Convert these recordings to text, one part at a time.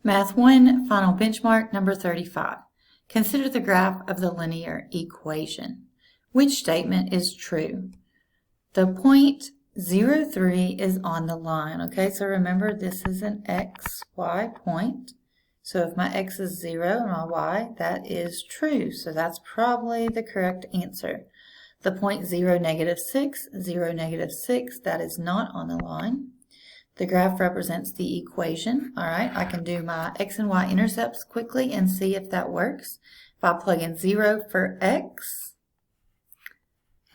Math 1, final benchmark, number 35. Consider the graph of the linear equation. Which statement is true? The point 0, 3 is on the line. Okay, so remember this is an x, y point. So if my x is 0 and my y, that is true. So that's probably the correct answer. The point 0, negative 6, 0, negative 6, that is not on the line. The graph represents the equation. All right, I can do my x and y intercepts quickly and see if that works. If I plug in 0 for x,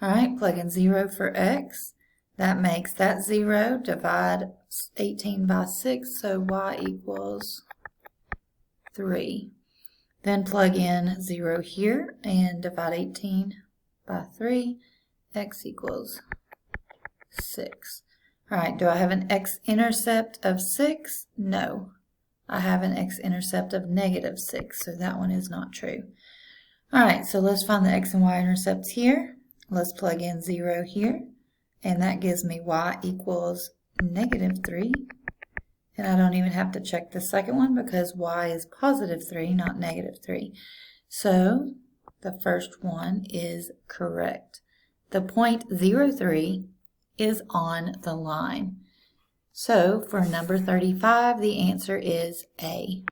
all right, plug in 0 for x, that makes that 0, divide 18 by 6, so y equals 3. Then plug in 0 here and divide 18 by 3, x equals 6. All right, do I have an x-intercept of 6? No. I have an x-intercept of negative 6, so that one is not true. All right, so let's find the x and y intercepts here. Let's plug in 0 here, and that gives me y equals negative 3. And I don't even have to check the second one because y is positive 3, not negative 3. So the first one is correct. The point 0, 3 is on the line. So for number 35, the answer is A.